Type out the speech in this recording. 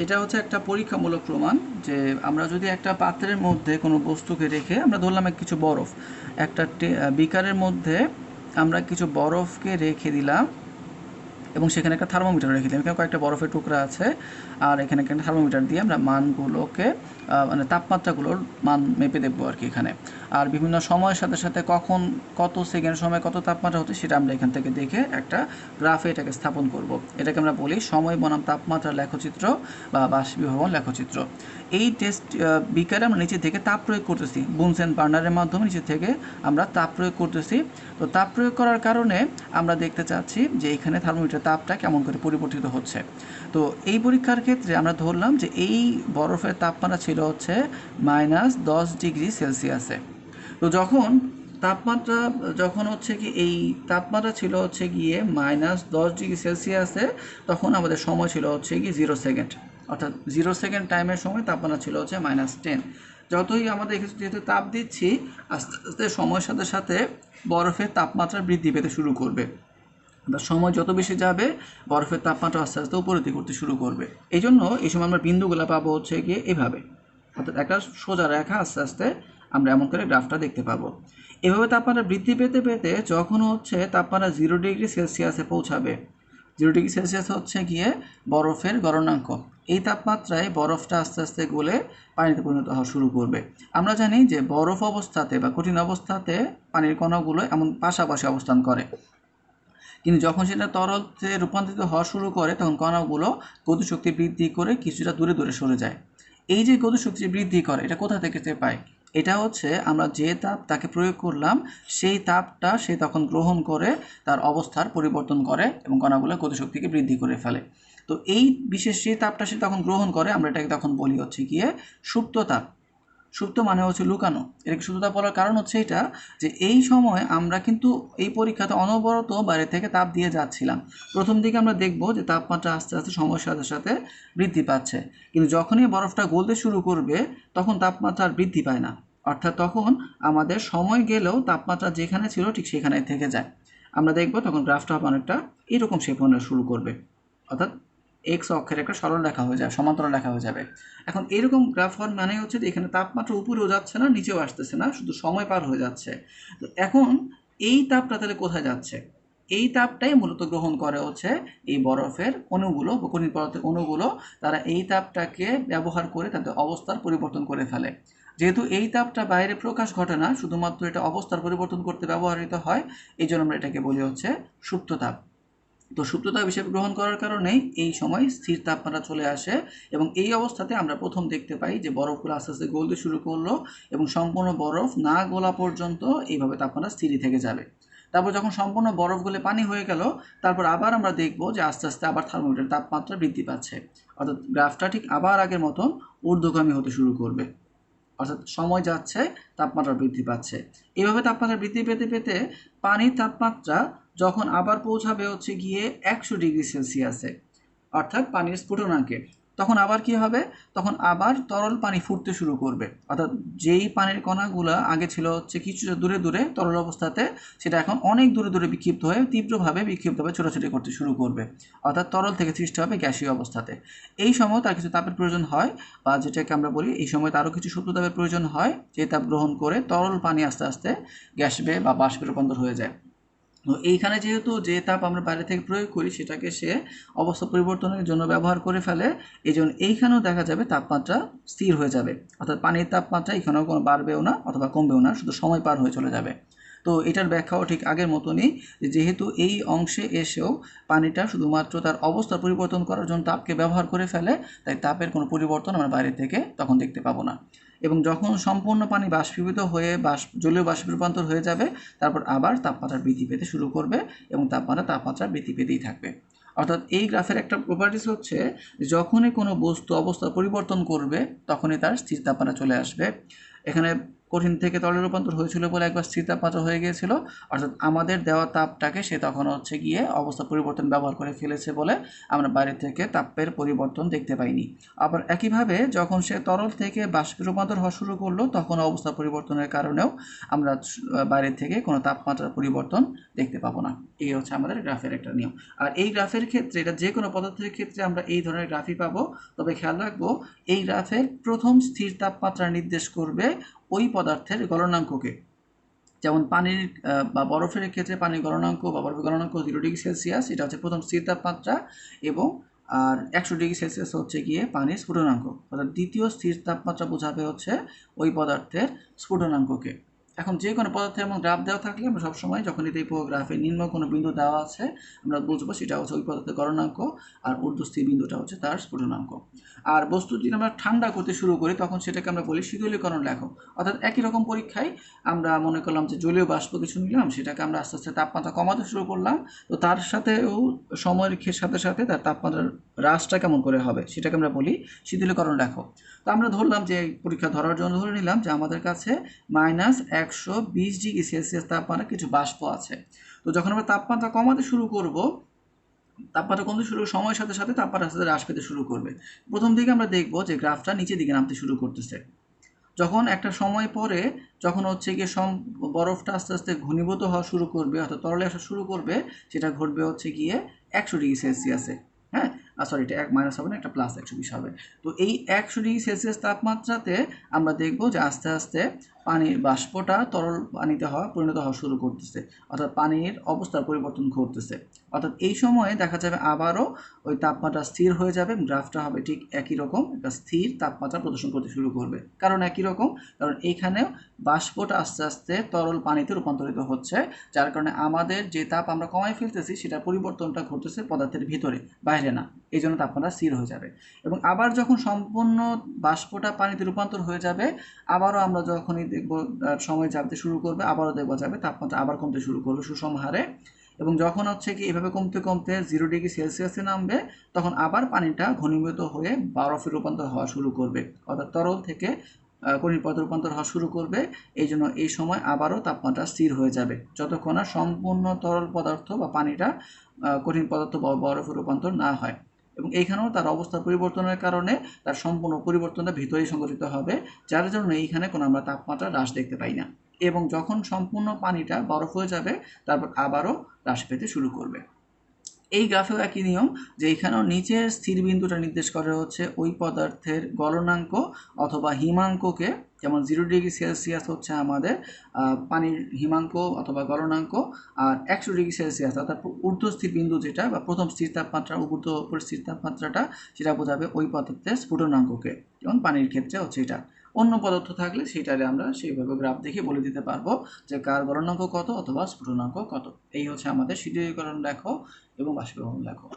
এটা হচ্ছে একটা পরীক্ষামূলক প্রমাণ যে আমরা যদি একটা পাত্রের মধ্যে কোনো বস্তুকে রেখে আমরা ধরলাম কিছু বরফ একটা বিকারের মধ্যে আমরা কিছু বরফকে রেখে দিলাম এবং সেখানে একটা থার্মোমিটার রেখে দিলাম। এখানে কয়েকটা বরফের টুকরা আছে আর এখানে একটা থার্মোমিটার দিয়ে আমরা মানগুলোকে মানে তাপমাত্রাগুলোর মান মেপে দেখবো আর কি এখানে। আর বিভিন্ন সময়ের সাথে সাথে কখন কত সেকেন্ড সময় কত তাপমাত্রা হচ্ছে সেটা আমরা এখান থেকে দেখে একটা গ্রাফে এটাকে স্থাপন করব। এটাকে আমরা বলি সময় বনাম তাপমাত্রা লেখচিত্র বা বাষ্পীভবন লেখচিত্র। এই টেস্ট বিকারে আমরা নিচে থেকে তাপ প্রয়োগ করতেছি, বুনসেন বার্নারের মাধ্যমে নিচে থেকে আমরা তাপ প্রয়োগ করতেছি। তো তাপ প্রয়োগ করার কারণে আমরা দেখতে চাচ্ছি যে এখানে থার্মোমিটার তাপটা কেমন করে পরিবর্তিত হচ্ছে। তো এই পরীক্ষার ক্ষেত্রে আমরা ধরলাম যে এই বরফের তাপমাত্রা ছিল হচ্ছে -10 ডিগ্রি সেলসিয়াসে। তো তাপমাত্রা যখন হচ্ছে কি এই তাপমাত্রা ছিল হচ্ছে গিয়ে -10 ডিগ্রি সেলসিয়াসে, তখন আমাদের সময় ছিল হচ্ছে কি 0 সেকেন্ড, অর্থাৎ 0 সেকেন্ড টাইমের সময় তাপমাত্রা ছিল হচ্ছে -10। যতই আমাদের যেহেতু তাপ দিচ্ছি আস্তে আস্তে সময়ের সাথে সাথে বরফের তাপমাত্রা বৃদ্ধি পেতে শুরু করবে। সময় যত বেশি যাবে বরফের তাপমাত্রা আস্তে আস্তে উপলব্ধি করতে শুরু করবে। এই জন্য এই সময় আমরা বিন্দুগুলো পাবো হচ্ছে গিয়ে এভাবে, অর্থাৎ একটা সোজা রেখা আস্তে আস্তে আমরা এমন করে গ্রাফটা দেখতে পাবো। এভাবে তাপমাত্রা বৃদ্ধি পেতে পেতে যখন হচ্ছে তাপমাত্রা 0 ডিগ্রি সেলসিয়াসে পৌঁছাবে, 0 ডিগ্রি সেলসিয়াস হচ্ছে গিয়ে বরফের গলনাঙ্ক। এই তাপমাত্রায় বরফটা আস্তে আস্তে গলে পানিতে পরিণত হওয়া শুরু করবে। আমরা জানি যে বরফ অবস্থাতে বা কঠিন অবস্থাতে পানির কণাগুলো এমন পাশাপাশি অবস্থান করে, কিন্তু যখন সেটা তরলতে রূপান্তরিত হওয়া শুরু করে তখন কণাগুলো গতিশক্তি বৃদ্ধি করে কিছুটা দূরে দূরে সরে যায়। এই যে গতিশক্তি বৃদ্ধি করে এটা কোথা থেকে পায়? এটা হচ্ছে আমরা যে তাপ তাকে প্রয়োগ করলাম সেই তাপটা সে তখন গ্রহণ করে তার অবস্থার পরিবর্তন করে এবং কণাগুলো গতিশক্তিকে বৃদ্ধি করে ফেলে। তো এই বিশেষ যে তাপটা সে তখন গ্রহণ করে আমরা এটাকে তখন বলি হচ্ছে গিয়ে সুপ্ত তাপ। সুপ্ত মানে হচ্ছে লুকানো। এটাকে সুপ্ত তাপ বলার কারণ হচ্ছে এটা যে এই সময় আমরা কিন্তু এই পরীক্ষাতে অনবরত বাইরে থেকে তাপ দিয়ে যাচ্ছিলাম। প্রথম দিকে আমরা দেখব যে তাপমাত্রা আস্তে আস্তে সময়ের সাথে সাথে বৃদ্ধি পাচ্ছে, কিন্তু যখনই বরফটা গলতে শুরু করবে তখন তাপমাত্রা আর বৃদ্ধি পায় না, অর্থাৎ তখন আমাদের সময় গেলেও তাপমাত্রা যেখানে ছিল ঠিক সেখানে থেকে যায়। আমরা দেখব তখন গ্রাফটা অনেকটা এরকম শেপ হতে শুরু করবে, অর্থাৎ এক্স অক্ষের একটা সরল রেখা হয়ে যাবে, সমান্তরাল রেখা হয়ে যাবে। এখন এরকম গ্রাফ হওয়ার মানে হচ্ছে যে এখানে তাপমাত্রা উপরেও যাচ্ছে না নিচেও আসতেছে না, শুধু সময় পার হয়ে যাচ্ছে। তো এখন এই তাপটা তাহলে কোথায় যাচ্ছে? এই তাপটাই মূলত গ্রহণ করে হচ্ছে এই বরফের অণুগুলো বা কঠিন পদার্থের অণুগুলো। তারা এই তাপটাকে ব্যবহার করে তাদের অবস্থার পরিবর্তন করে ফেলে। যেহেতু এই তাপটা বাইরে প্রকাশ ঘটে না, শুধুমাত্র এটা অবস্থার পরিবর্তন করতে ব্যবহৃত হয়, এই জন্য আমরা এটাকে বলি হচ্ছে সুপ্ত তাপ। তো সুপ্ত তাপ হিসেবে গ্রহণ করার কারণেই এই সময় স্থির তাপমাত্রা চলে আসে এবং এই অবস্থাতে আমরা প্রথম দেখতে পাই যে বরফগুলো আস্তে আস্তে গলতে শুরু করলো এবং সম্পূর্ণ বরফ না গলা পর্যন্ত এইভাবে তাপমাত্রা স্থিরই থেকে যাবে। তারপর যখন সম্পূর্ণ বরফ গলে পানি হয়ে গেল, তারপর আবার আমরা দেখব যে আস্তে আস্তে আবার থার্মোমিটার তাপমাত্রা বৃদ্ধি পাচ্ছে, অর্থাৎ গ্রাফটা ঠিক আবার আগের মতন ঊর্ধ্বগামী হতে শুরু করবে, অর্থাৎ সময় যাচ্ছে তাপমাত্রা বৃদ্ধি পাচ্ছে। এভাবে তাপমাত্রা বৃদ্ধি পেতে পেতে পানির তাপমাত্রা যখন আবার পৌঁছাবে হচ্ছে গিয়ে 100 ডিগ্রি সেলসিয়াসে, অর্থাৎ পানির স্ফুটনাঙ্কে, তখন আবার কি হবে? তখন আবার তরল পানি ফুটতে শুরু করবে, অর্থাৎ যেই পানির কণাগুলো আগে ছিল হচ্ছে কিছুটা দূরে দূরে তরল অবস্থাতে, সেটা এখন অনেক দূরে দূরে বিক্ষিপ্ত হয়ে তীব্রভাবে বিক্ষিপ্তভাবে ছোটাছুটি করতে শুরু করবে, অর্থাৎ তরল থেকে সৃষ্টি হবে গ্যাসীয় অবস্থাতে। এই সময় তার কিছু তাপের প্রয়োজন হয়, বা যেটাকে আমরা বলি এই সময় তারও কিছু সুপ্ত তাপের প্রয়োজন হয়, যে তাপ গ্রহণ করে তরল পানি আস্তে আস্তে গ্যাসে বা বাষ্পে রূপান্তর হয়ে যায়। তো এইখানে যেহেতু যে তাপ আমরা বাইরে থেকে প্রয়োগ করি সেটাকে সে অবস্থা পরিবর্তনের জন্য ব্যবহার করে ফেলে, এই জন্য এইখানেও দেখা যাবে তাপমাত্রা স্থির হয়ে যাবে, অর্থাৎ পানির তাপমাত্রা এখানেও কোনো বাড়বেও না অথবা কমবেও না, শুধু সময় পার হয়ে চলে যাবে। তো এটার ব্যাখ্যাও ঠিক আগের মতনই, যেহেতু এই অংশে এসেও পানিটা শুধুমাত্র তার অবস্থা পরিবর্তন করার জন্য তাপকে ব্যবহার করে ফেলে, তাই তাপের কোনো পরিবর্তন আমরা বাইরে থেকে তখন দেখতে পাবো না। এবং যখন সম্পূর্ণ পানি বাষ্পীভূত হয়ে জলীয় বাষ্পে রূপান্তর হয়ে যাবে, তারপর আবার তাপমাত্রা বৃদ্ধি পেতে শুরু করবে এবং তাপমাত্রা বৃদ্ধি পেতেই থাকবে। অর্থাৎ এই গ্রাফের একটা প্রপার্টিস হচ্ছে যখনই কোনো বস্তু অবস্থা পরিবর্তন করবে তখনই তার স্থির তাপমাত্রা চলে আসবে। এখানে কঠিন থেকে তরলে রূপান্তর হয়েছিল বলে একবার স্থির তাপমাত্রা হয়ে গিয়েছিল, অর্থাৎ আমাদের দেওয়া তাপটাকে সে তখন হচ্ছে গিয়ে অবস্থা পরিবর্তন ব্যবহার করে ফেলেছে বলে আমরা বাইরে থেকে তাপের পরিবর্তন দেখতে পাইনি। আবার একইভাবে যখন সে তরল থেকে বাষ্পে রূপান্তর হওয়া শুরু করলো তখন অবস্থা পরিবর্তনের কারণেও আমরা বাইরে থেকে কোনো তাপমাত্রার পরিবর্তন দেখতে পাবো না। এই হচ্ছে আমাদের গ্রাফের একটা নিয়ম। আর এই গ্রাফের ক্ষেত্রে এটা যে কোনো পদার্থের ক্ষেত্রে আমরা এই ধরনের গ্রাফই পাবো, তবে খেয়াল রাখবো এই গ্রাফের প্রথম স্থির তাপমাত্রা নির্দেশ করবে ওই পদার্থের গলনাঙ্ককে। যেমন পানির বা বরফের ক্ষেত্রে পানির গলনাঙ্ক বা বরফের গলনাঙ্ক 0 ডিগ্রি সেলসিয়াস, এটা হচ্ছে প্রথম স্থির তাপমাত্রা, এবং আর 100 ডিগ্রি সেলসিয়াস হচ্ছে গিয়ে পানির স্ফুটনাঙ্ক, অর্থাৎ দ্বিতীয় স্থির তাপমাত্রা বোঝাবে হচ্ছে ওই পদার্থের স্ফুটনাঙ্ককে। এখন যে কোনো পদার্থের এমন গ্রাফ দেওয়া থাকলে আমরা সবসময় যখন এই গ্রাফের নিম্ন কোনো বিন্দু দেওয়া আছে আমরা বুঝবো সেটা হচ্ছে ওই পদার্থের গলনাঙ্ক, আর ঊর্ধ্বস্থির বিন্দুটা হচ্ছে তার স্ফুটনাঙ্ক। আর বস্তু যদি আমরা ঠান্ডা করতে শুরু করি তখন সেটাকে আমরা বলি শীতলীকরণ লেখক। অর্থাৎ একই রকম পরীক্ষায় আমরা মনে করলাম যে জলীয় বাষ্প কিছু নিলাম, সেটাকে আমরা আস্তে আস্তে তাপমাত্রা কমাতে শুরু করলাম, তো তার সাথেও সময়ের সাথে সাথে তার তাপমাত্রার হ্রাসটা কেমন করে হবে সেটাকে আমরা বলি শীতলীকরণ লেখক। তো আমরা ধরলাম যে পরীক্ষা ধরার জন্য ধরে নিলাম যে আমাদের কাছে -120 ডিগ্রি সেলসিয়াস তাপমাত্রা কিছু বাষ্প আছে। তো যখন আমরা তাপমাত্রা কমাতে শুরু করব, তাপমাত্রা কমতে শুরু সময়ের সাথে সাথে তাপমাত্রা আস্তে আস্তে হ্রাস পেতে শুরু করবে। প্রথম দিকে আমরা দেখব যে গ্রাফটা নিচের দিকে নামতে শুরু করতেছে। যখন একটা সময় পরে যখন হচ্ছে গিয়ে বরফটা আস্তে আস্তে ঘনীভূত হওয়া শুরু করবে, অর্থাৎ তরলে আসা শুরু করবে, সেটা ঘটবে হচ্ছে গিয়ে 100 ডিগ্রি সেলসিয়াসে। হ্যাঁ, সরি, এটা 1 মাইনাস হবে না, একটা প্লাস 120 হবে। তো এই 100 ডিগ্রি সেলসিয়াস তাপমাত্রাতে আমরা দেখব যে আস্তে আস্তে পানির বাষ্পটা তরল পানিতে পরিণত হওয়া শুরু করতেছে, অর্থাৎ পানির অবস্থার পরিবর্তন ঘটতেছে। অর্থাৎ এই সময়ে দেখা যাবে আবারও ওই তাপমাত্রা স্থির হয়ে যাবে, গ্রাফটা হবে ঠিক একই রকম, একটা স্থির তাপমাত্রা প্রদর্শন করতে শুরু করবে। কারণ একই রকম, কারণ এইখানেও বাষ্পটা আস্তে আস্তে তরল পানিতে রূপান্তরিত হচ্ছে, যার কারণে আমাদের যে তাপ আমরা কমাই ফেলতেছি সেটা পরিবর্তনটা ঘটতেছে পদার্থের ভিতরে, বাইরে না। এই জন্য তাপমাত্রা স্থির হয়ে যাবে। এবং আবার যখন সম্পূর্ণ বাষ্পটা পানিতে রূপান্তর হয়ে যাবে, আবারও আমরা যখনই দেখব সময় যাতে শুরু করবে, আবারও দেখবো যাবে তাপমাত্রা আবার কমতে শুরু করবে সুষম হারে। এবং যখন হচ্ছে কি এভাবে কমতে কমতে 0 ডিগ্রি সেলসিয়াসে নামবে, তখন আবার পানিটা ঘনীভূত হয়ে বরফে রূপান্তর হওয়া শুরু করবে, অর্থাৎ তরল থেকে কঠিন পদার্থে রূপান্তর হওয়া শুরু করবে। এই জন্য এই সময় আবারও তাপমাত্রা স্থির হয়ে যাবে যতক্ষণ না সম্পূর্ণ তরল পদার্থ বা পানিটা কঠিন পদার্থ বা বরফে রূপান্তর না হয়। এবং এইখানেও তার অবস্থা পরিবর্তনের কারণে তার সম্পূর্ণ পরিবর্তনটা ভিতরেই সংঘটিত হবে, যার জন্য এইখানে কোনো আমরা তাপমাত্রা হ্রাস দেখতে পাই না। এবং যখন সম্পূর্ণ পানিটা বরফ হয়ে যাবে তারপর আবারও হ্রাস পেতে শুরু করবে। এই গ্রাফেও একই নিয়ম, যে এখানেও নিচের স্থির বিন্দুটা নির্দেশ করে হচ্ছে ওই পদার্থের গলনাঙ্ক অথবা হিমাঙ্ককে। যেমন 0 ডিগ্রি সেলসিয়াস হচ্ছে আমাদের পানির হিমাঙ্ক অথবা গলনাঙ্ক, আর 100 ডিগ্রি সেলসিয়াস অর্থাৎ ঊর্ধ্বস্থির বিন্দু যেটা বা প্রথম স্থির তাপমাত্রা উপর স্থির তাপমাত্রাটা, সেটা বোঝাবে ওই পদার্থের স্ফুটনাঙ্ককে। যেমন পানির ক্ষেত্রে হচ্ছে এটা। অন্য পদার্থ থাকলে সেটারে আমরা সেইভাবে গ্রাফ দেখে বলে দিতে পারবো যে কার গলনাঙ্ক কত অথবা স্ফুটনাঙ্ক কত। এই হচ্ছে আমাদের শীতলীকরণ লেখো এবং বাষ্পীভবন লেখো।